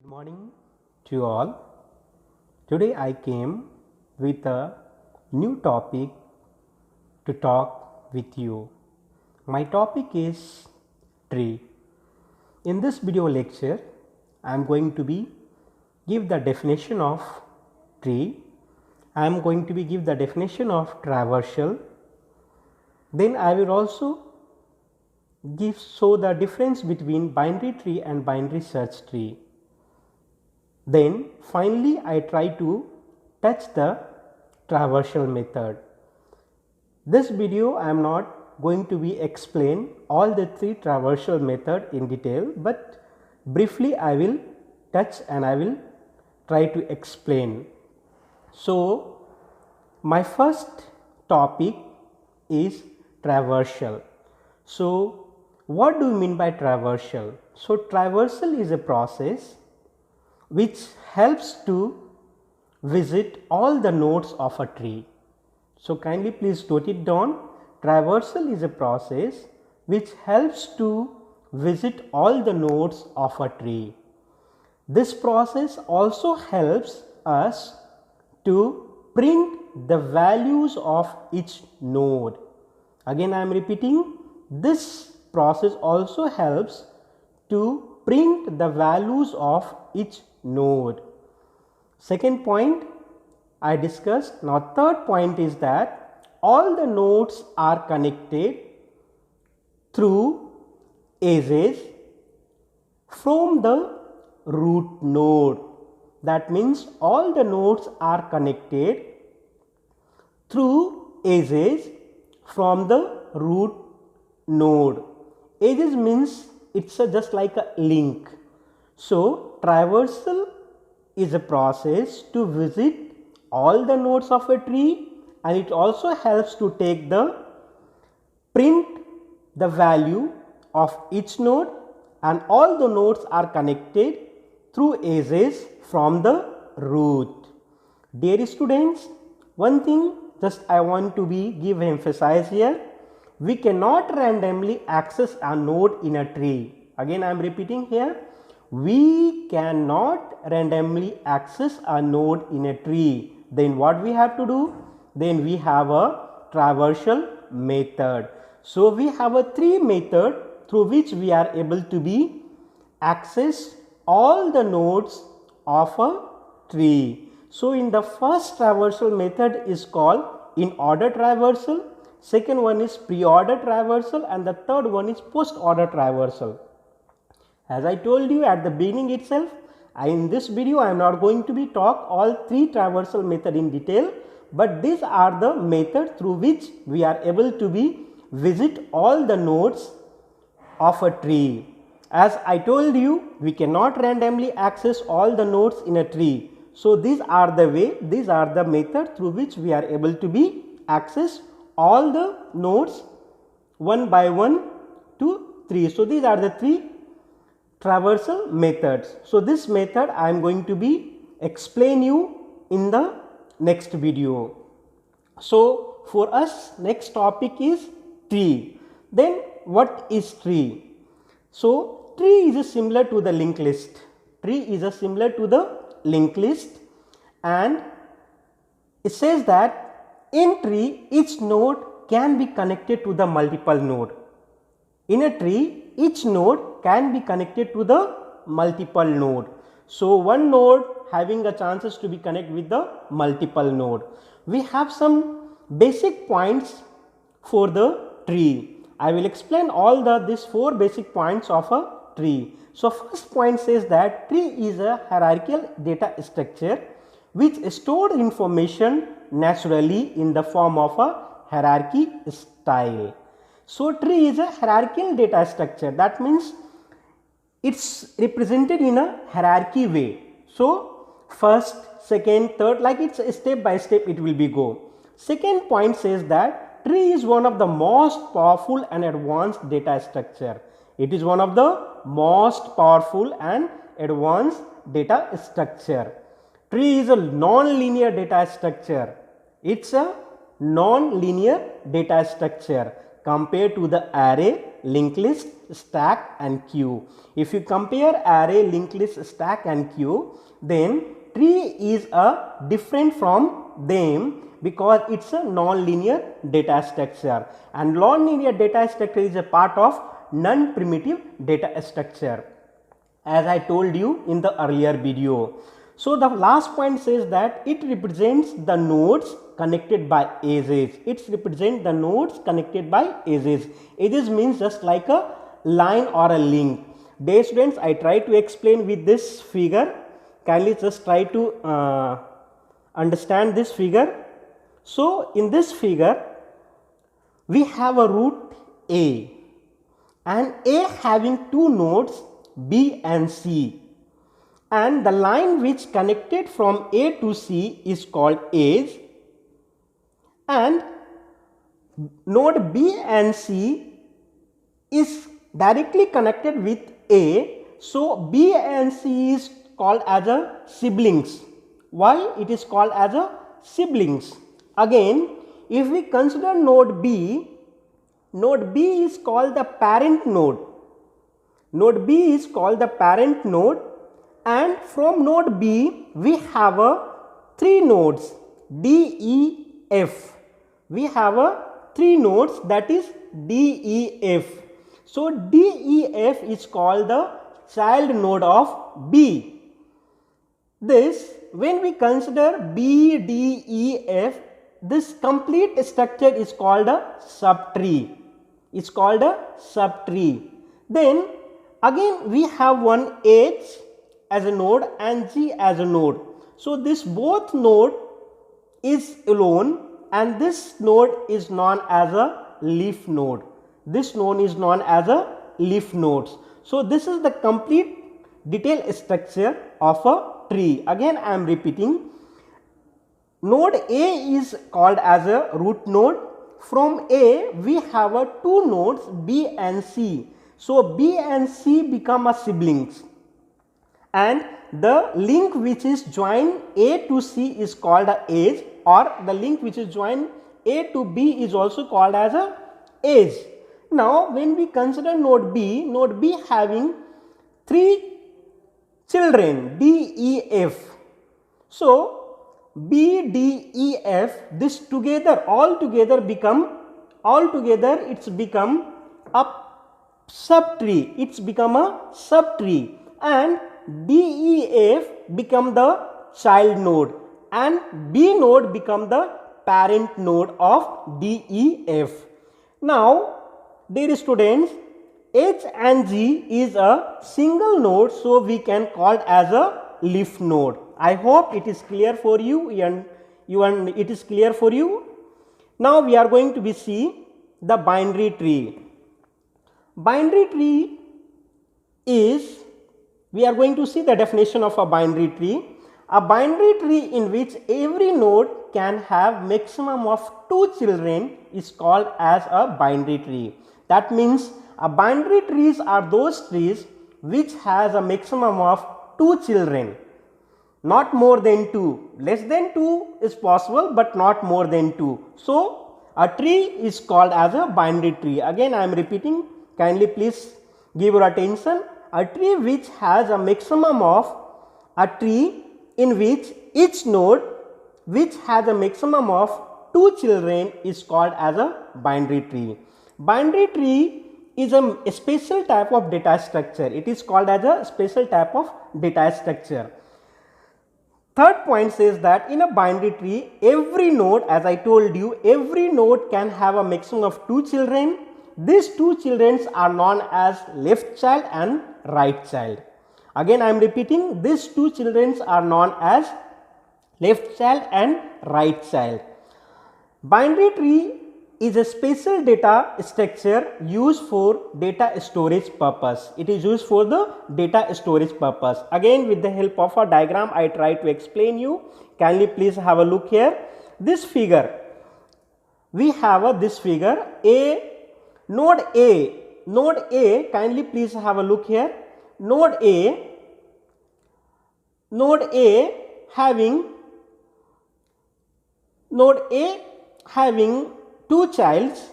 Good morning to you all. Today I came with a new topic to talk with you. My topic is tree. In this video lecture, I am going to be give the definition of tree. I am going to be give the definition of traversal. Then I will also show the difference between binary tree and binary search tree. Then finally I try to touch the traversal method. This video I am not going to be explain all the three traversal method in detail, but briefly I will touch and I will try to explain. So my first topic is traversal. So what do you mean by traversal? So traversal is a process which helps to visit all the nodes of a tree. So kindly please note it down. Traversal is a process which helps to visit all the nodes of a tree. This process also helps us to print the values of each node. Again I am repeating, this process also helps to print the values of each node. Second point I discussed. Now third point is that all the nodes are connected through edges from the root node. That means all the nodes are connected through edges from the root node. Edges means it's just like a link. So traversal is a process to visit all the nodes of a tree, and it also helps to take the print the value of each node, and all the nodes are connected through edges from the root. Dear students, one thing just I want to give emphasize here, we cannot randomly access a node in a tree. Again I am repeating here, we cannot randomly access a node in a tree. Then what we have to do? Then we have a traversal method. So we have a three method through which we are able to be access all the nodes of a tree. So in the first traversal method is called in order traversal, second one is pre-order traversal, and the third one is post order traversal. As I told you at the beginning itself, in this video I am not going to be talk all three traversal method in detail, but these are the method through which we are able to be visit all the nodes of a tree. As I told you, we cannot randomly access all the nodes in a tree. So these are the method through which we are able to be access all the nodes one by one to 3. So these are the three traversal methods. So this method I am going to be explain you in the next video. So for us next topic is tree. Then what is tree? So tree is similar to the linked list. Tree is similar to the linked list, and it says that in tree each node can be connected to the multiple node. In a tree each node can be connected to the multiple node. So one node having a chances to be connected with the multiple node. We have some basic points for the tree. I will explain all these four basic points of a tree. So first point says that tree is a hierarchical data structure which stored information naturally in the form of a hierarchy style. So tree is a hierarchical data structure, that means it's represented in a hierarchy way. So first, second, third, like it's step by step it will be go. Second point says that tree is one of the most powerful and advanced data structure. It is one of the most powerful and advanced data structure. Tree is a non-linear data structure. It's a non-linear data structure compared to the array linked list, stack and queue. If you compare array, linked list, stack and queue, then tree is different from them because it's a non-linear data structure, and non-linear data structure is a part of non-primitive data structure, as I told you in the earlier video. So the last point says that it represents the nodes connected by edges. It represents the nodes connected by edges. Edges means just like a line or a link. Dear students, I try to explain with this figure. Kindly just try to understand this figure. So in this figure, we have a root A, and A having two nodes B and C, and the line which connected from A to C is called edge, and node B and C is directly connected with A. So B and C is called as a siblings. Why it is called as a siblings? Again, if we consider node B is called the parent node. Node B is called the parent node, and from node B we have three nodes D, E, F. We have three nodes, that is D, E, F. So D, E, F is called the child node of B. This, when we consider B, D, E, F, this complete structure is called a subtree. It's called a subtree. Then again we have one H as a node and G as a node. So this both node is alone, and this node is known as a leaf node. This node is known as a leaf nodes. So this is the complete detailed structure of a tree. Again I am repeating. Node A is called as a root node. From A we have two nodes B and C. So B and C become a siblings, and the link which is joined A to C is called a edge, or the link which is joined A to B is also called as a edge. Now when we consider node B having three children D, E, F. So B, D, E, F, this together, all together it's become a subtree. It's become a subtree, and D, E, F become the child node, and B node become the parent node of D, E, F. Now dear students, H and G is a single node, so we can call it as a leaf node. I hope it is clear for you, and it is clear for you. Now we are going to see the binary tree. Binary tree is, we are going to see the definition of a binary tree. A binary tree in which every node can have maximum of two children is called as a binary tree. That means a binary trees are those trees which has a maximum of two children. Not more than 2, less than 2 is possible, but not more than 2. So a tree is called as a binary tree. Again I am repeating, kindly please give your attention. A tree which has a maximum of, a tree in which each node which has a maximum of 2 children is called as a binary tree. Binary tree is a special type of data structure. It is called as a special type of data structure. Third point says that in a binary tree, every node, as I told you, every node can have a maximum of 2 children. These 2 children are known as left child and right child. Again I am repeating, these 2 children are known as left child and right child. Binary tree is a special data structure used for data storage purpose. It is used for the data storage purpose. Again with the help of a diagram I try to explain you. Kindly please have a look here. This figure, we have this figure node A, kindly please have a look here. Node A having 2 childs,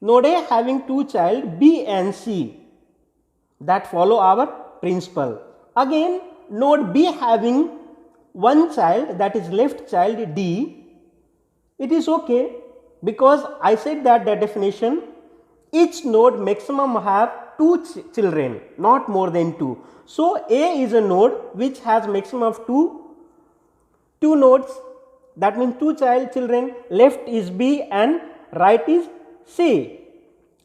Node A having two child B and C, that follow our principle. Again, node B having one child, that is left child D, it is okay, because I said that the definition, each node maximum have two children, not more than two. So A is a node which has maximum of two nodes, that means two children, left is B and right is C.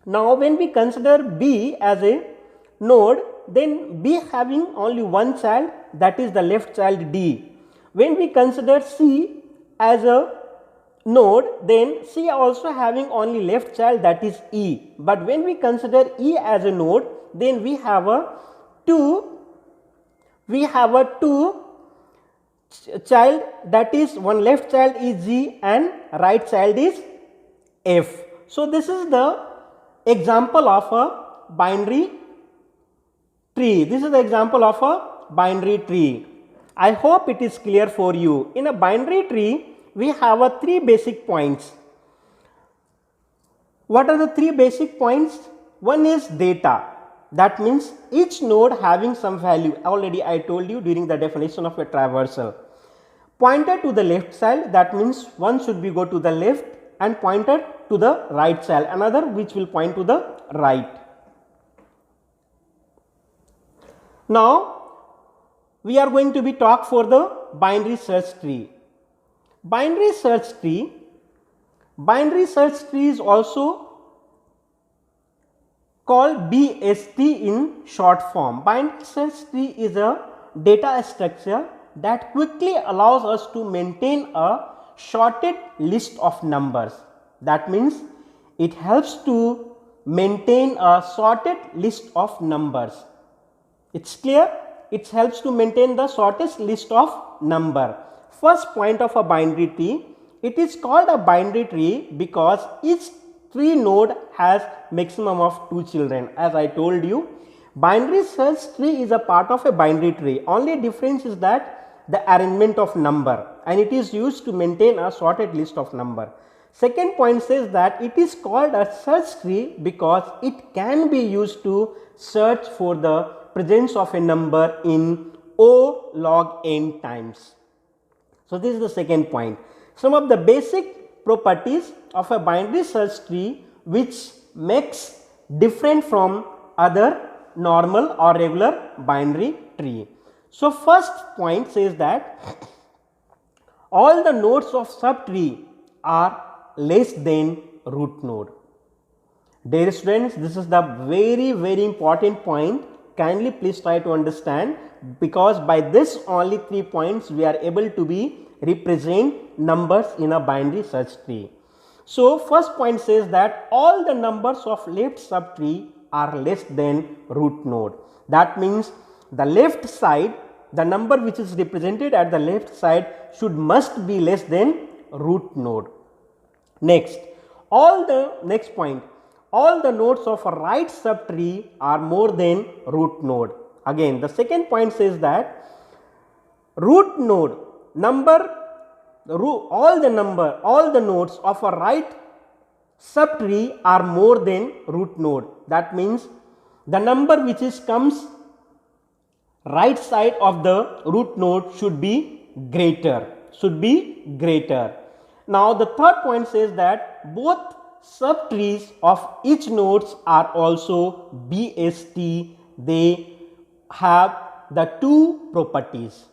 Now when we consider B as a node, then B having only one child, that is the left child D. When we consider C as a node, then C also having only left child, that is E. But when we consider E as a node, then we have a two child, that is one left child is G and right child is F. So this is the example of a binary tree. This is the example of a binary tree. I hope it is clear for you. In a binary tree, we have three basic points. What are the three basic points? One is data. That means each node having some value. Already I told you during the definition of a traversal. Pointer to the left side, that means one should be go to the left, and pointer to the right side, another which will point to the right. Now we are going to be talk for the binary search tree. Binary search tree is also called BST in short form. Binary search tree is a data structure that quickly allows us to maintain a sorted list of numbers. That means it helps to maintain a sorted list of numbers. It's clear? It helps to maintain the shortest list of number. First point of a binary tree, it is called a binary tree because each tree node has maximum of two children. As I told you, binary search tree is a part of a binary tree. Only difference is that the arrangement of number, and it is used to maintain a sorted list of number. Second point says that it is called a search tree because it can be used to search for the presence of a number in O log n times. So this is the second point. Some of the basic properties of a binary search tree which makes different from other normal or regular binary tree. So first point says that all the nodes of subtree are less than root node. Dear students, this is the very important point. Kindly please try to understand, because by this only 3 points we are able to be represent numbers in a binary search tree. So first point says that all the numbers of left subtree are less than root node. That means the left side, the number which is represented at the left side must be less than root node. Next point, all the nodes of a right subtree are more than root node. Again, the second point says that root node all the nodes of a right subtree are more than root node. That means the number which comes right side of the root node should be greater. Now the third point says that both subtrees of each nodes are also BST. They have the two properties.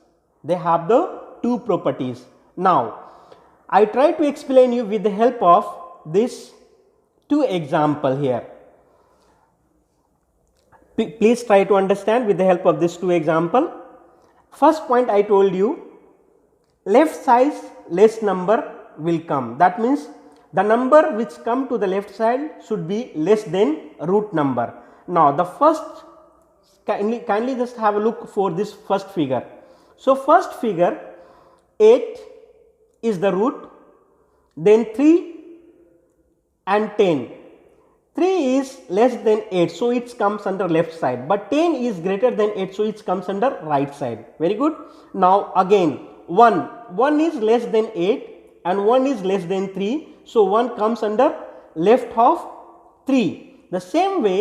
Now I try to explain you with the help of this two example here. Please try to understand with the help of this two example. First point, I told you left side less number will come. That means the number which come to the left side should be less than root number. Now the first, kindly just have a look for this first figure. So first figure, 8 is the root, then 3 and 10. 3 is less than 8, so it comes under left side, but 10 is greater than 8, so it comes under right side. Very good. Now again 1 is less than 8 and 1 is less than 3, so 1 comes under left of 3. The same way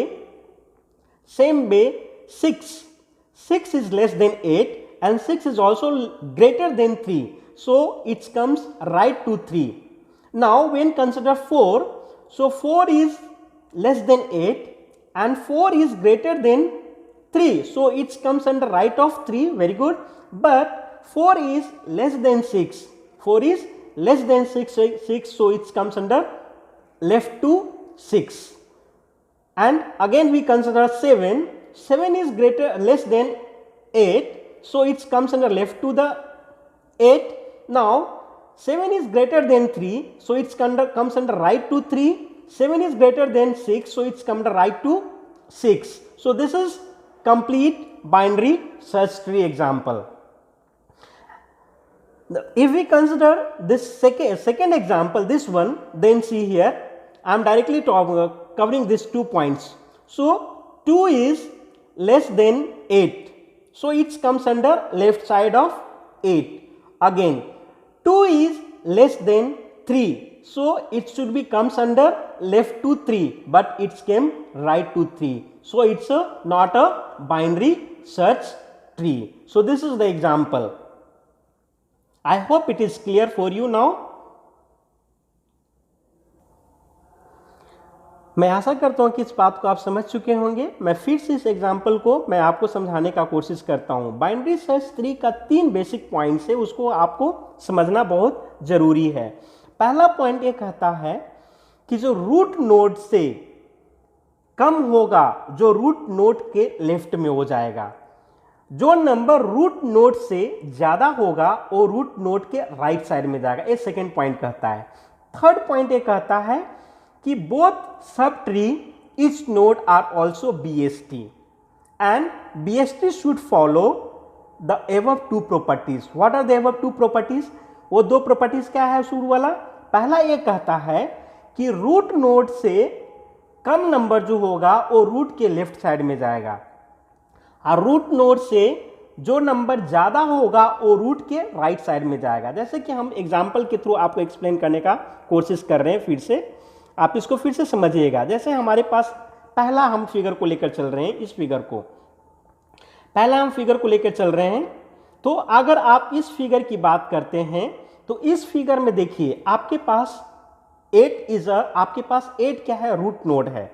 6 is less than 8 and 6 is also greater than 3. So it comes right to 3. Now when consider 4, so 4 is less than 8 and 4 is greater than 3. So it comes under right of 3, very good. But 4 is less than 6. 4 is less than 6, so it comes under left to 6. And again we consider 7. 7 is less than 8, so it comes under left to the 8. Now 7 is greater than 3, so it comes under right to 3. 7 is greater than 6, so it's come under right to 6. So this is complete binary search tree example. If we consider this second example, this one, then see here I am directly covering these 2 points. So 2 is less than 8, so it comes under left side of 8. Again 2 is less than 3, so it should be comes under left to 3, but it came right to 3. So it's not a binary search tree. So this is the example. I hope it is clear for you now. मैं आशा करता हूं कि इस बात को आप समझ चुके होंगे. मैं फिर से इस एग्जाम्पल को मैं आपको समझाने का कोशिश करता हूं. बाइनरी सर्च ट्री का 3 बेसिक पॉइंट्स है, उसको आपको समझना बहुत जरूरी है. पहला पॉइंट ये कहता है कि जो रूट नोड से कम होगा, जो रूट नोड के लेफ्ट में हो जाएगा. जो नंबर रूट नोड से ज्यादा होगा वो रूट नोड के राइट साइड में जाएगा. ये सेकेंड पॉइंट कहता है. थर्ड पॉइंट ये कहता है कि both sub tree each node are also BST and BST should follow the above 2 properties. What are the above 2 properties? वो 2 properties क्या है शुरू वाला? पहला ये कहता है कि रूट नोड से कम नंबर जो होगा वो रूट के लेफ्ट साइड में जाएगा और रूट नोड से जो नंबर ज्यादा होगा वो रूट के राइट साइड में जाएगा. जैसे कि हम एग्जाम्पल के थ्रू आपको एक्सप्लेन करने का कोशिश कर रहे हैं. फिर से आप इसको फिर से समझिएगा. जैसे हमारे पास पहला हम फिगर को लेकर चल रहे हैं, इस फिगर को पहला हम फिगर को लेकर चल रहे हैं. तो अगर आप इस फिगर की बात करते हैं तो इस फिगर में देखिए आपके पास 8 क्या है? रूट नोड है.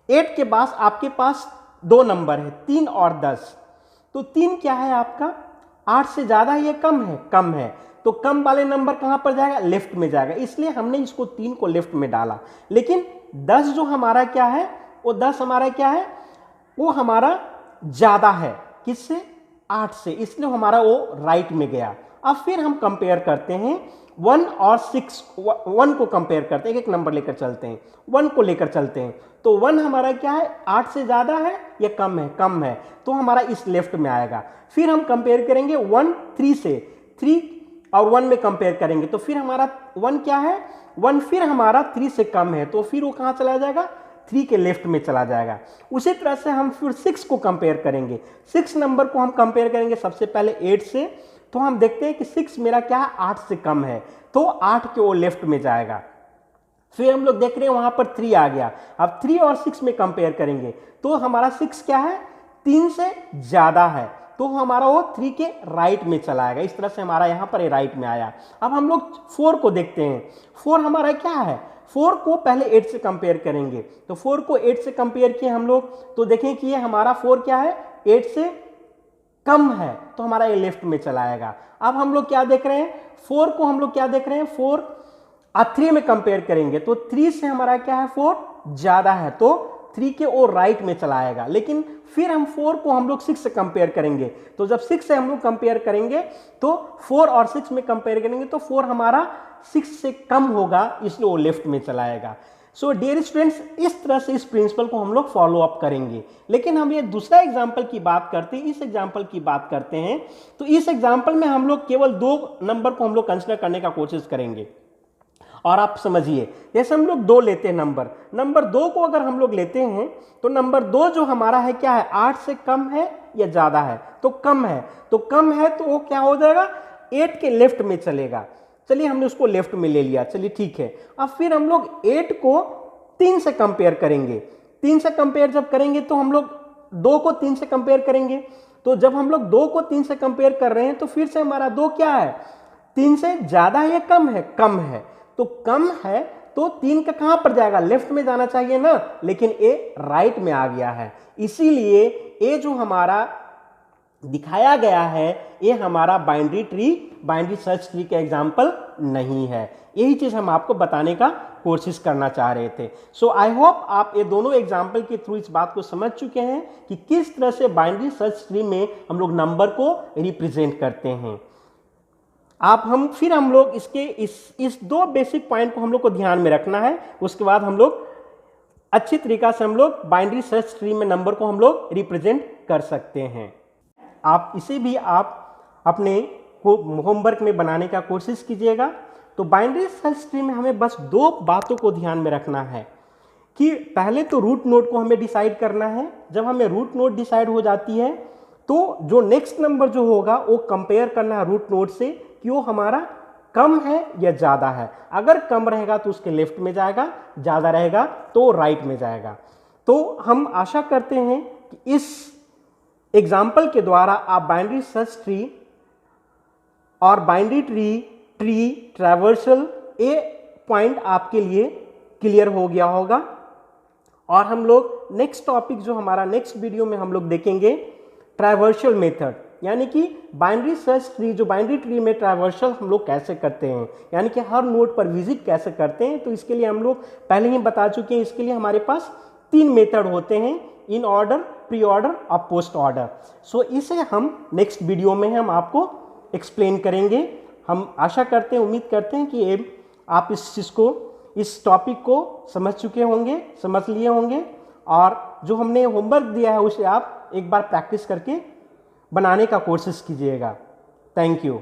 8 के बाद आपके पास 2 नंबर है, 3 और 10. तो 3 क्या है आपका? 8 से ज्यादा है या कम है? कम है. तो कम वाले नंबर कहां पर जाएगा? लेफ्ट में जाएगा. इसलिए हमने इसको 3 को लेफ्ट में डाला. लेकिन 10 जो हमारा क्या है, वो 10 हमारा क्या है? वो हमारा ज्यादा है. किससे? 8 से. इसलिए हमारा वो राइट में गया. अब फिर हम कंपेयर करते हैं 1 और 6. 1 को कंपेयर करते हैं, एक नंबर लेकर चलते हैं. 1 को लेकर चलते हैं तो 1 हमारा क्या है? 8 से ज्यादा है या कम है? कम है. तो हमारा इस लेफ्ट में आएगा. फिर हम कंपेयर करेंगे 1 3 से. 3 और 1 में कंपेयर करेंगे तो फिर हमारा 1 क्या है? 1 फिर हमारा 3 से कम है, तो फिर वो कहां चला जाएगा? 3 के लेफ्ट में चला जाएगा. उसी तरह से हम फिर 6 को कंपेयर करेंगे. 6 नंबर को हम कंपेयर करेंगे सबसे पहले 8 से. तो हम देखते हैं कि 6 मेरा क्या है? 8 से कम है, तो 8 के वो लेफ्ट में जाएगा. फिर हम लोग देख रहे हैं वहां पर 3 आ गया. अब 3 और 6 में कंपेयर करेंगे तो हमारा 6 क्या है? 3 से ज्यादा है, तो हमारा वो 3 के राइट में चला आएगा. इस तरह से हमारा यहाँ पर राइट में आया. अब हम लोग 4 को देखते हैं. 4 हमारा क्या है? 4 को पहले 8 से कंपेयर करेंगे. तो 4 को 8 से कंपेयर किए हम लोग तो देखें कि ये हमारा 4 क्या है? 8 से कम है, तो हमारा ये लेफ्ट में चला आएगा. अब हम लोग क्या देख रहे हैं? 4 को हम लोग क्या देख रहे हैं? 4 और 3 में कंपेयर करेंगे तो 3 से हमारा क्या है? 4 ज्यादा है, तो 3 के और राइट में चला आएगा. लेकिन फिर हम 4 को हम लोग 6 से कंपेयर करेंगे. तो जब 6 से हम लोग कंपेयर करेंगे तो 4 और 6 में कंपेयर करेंगे तो 4 हमारा 6 से कम होगा, इसलिए वो लेफ्ट में चला आएगा. सो डियर स्टूडेंट्स, इस तरह से इस प्रिंसिपल को हम लोग फॉलो अप करेंगे. लेकिन हम ये दूसरा एग्जाम्पल की बात करते हैं, इस एग्जाम्पल की बात करते हैं. तो इस एग्जाम्पल में हम लोग केवल 2 नंबर को हम लोग कंसिडर करने का कोशिश करेंगे. और आप समझिए, जैसे हम लोग 2 लेते हैं नंबर 2 को अगर हम लोग लेते हैं तो नंबर 2 जो हमारा है क्या है? 8 से कम है या ज्यादा है? तो कम है. तो कम है तो वो क्या हो जाएगा? 8 के लेफ्ट में चलेगा. चलिए हमने उसको लेफ्ट में ले लिया. चलिए ठीक है. अब फिर हम लोग 8 को 3 से कंपेयर करेंगे। 3 से कंपेयर जब करेंगे तो हम लोग 2 को 3 से कंपेयर करेंगे। तो जब हम लोग 2 को 3 से कंपेयर कर रहे हैं तो फिर से हमारा 2 क्या है, 3 से ज्यादा है या कम है, कम है। तो कम है तो 3 का कहां पर जाएगा, लेफ्ट में जाना चाहिए ना, लेकिन ए राइट में आ गया है। इसीलिए ए जो हमारा दिखाया गया है ये हमारा binary tree, binary search tree का एग्जाम्पल नहीं है। यही चीज हम आपको बताने का कोशिश करना चाह रहे थे। सो आई होप आप ये दोनों एग्जाम्पल के थ्रू इस बात को समझ चुके हैं कि किस तरह से बाइनरी सर्च ट्री में हम लोग नंबर को रिप्रेजेंट करते हैं। हम लोग इसके इस 2 बेसिक पॉइंट को हम लोग को ध्यान में रखना है। उसके बाद हम लोग अच्छी तरीका से हम लोग बाइनरी सर्च ट्री में नंबर को हम लोग रिप्रेजेंट कर सकते हैं। आप इसे भी आप अपने होमवर्क में बनाने का कोशिश कीजिएगा। तो बाइनरी सर्च ट्री में हमें बस 2 बातों को ध्यान में रखना है कि पहले तो रूट नोड को हमें डिसाइड करना है। जब हमें रूट नोड डिसाइड हो जाती है तो जो नेक्स्ट नंबर जो होगा वो कंपेयर करना है रूट नोड से कि वो हमारा कम है या ज़्यादा है। अगर कम रहेगा तो उसके लेफ्ट में जाएगा, ज़्यादा रहेगा तो राइट में जाएगा। तो हम आशा करते हैं कि इस एग्जाम्पल के द्वारा आप बाइनरी सर्च ट्री और बाइनरी ट्री ट्रैवर्सल ये पॉइंट आपके लिए क्लियर हो गया होगा। और हम लोग नेक्स्ट टॉपिक जो हमारा नेक्स्ट वीडियो में हम लोग देखेंगे ट्रैवर्सल मेथड, यानी कि बाइनरी सर्च ट्री, जो बाइनरी ट्री में ट्रैवर्सल हम लोग कैसे करते हैं, यानी कि हर नोड पर विजिट कैसे करते हैं। तो इसके लिए हम लोग पहले ही बता चुके हैं, इसके लिए हमारे पास 3 मेथड होते हैं, इन ऑर्डर, प्री ऑर्डर और पोस्ट ऑर्डर। सो इसे हम नेक्स्ट वीडियो में हम आपको एक्सप्लेन करेंगे। हम आशा करते हैं, उम्मीद करते हैं कि आप इस चीज़ को, इस टॉपिक को समझ चुके होंगे, समझ लिए होंगे, और जो हमने होमवर्क दिया है उसे आप एक बार प्रैक्टिस करके बनाने का कोशिश कीजिएगा। Thank you.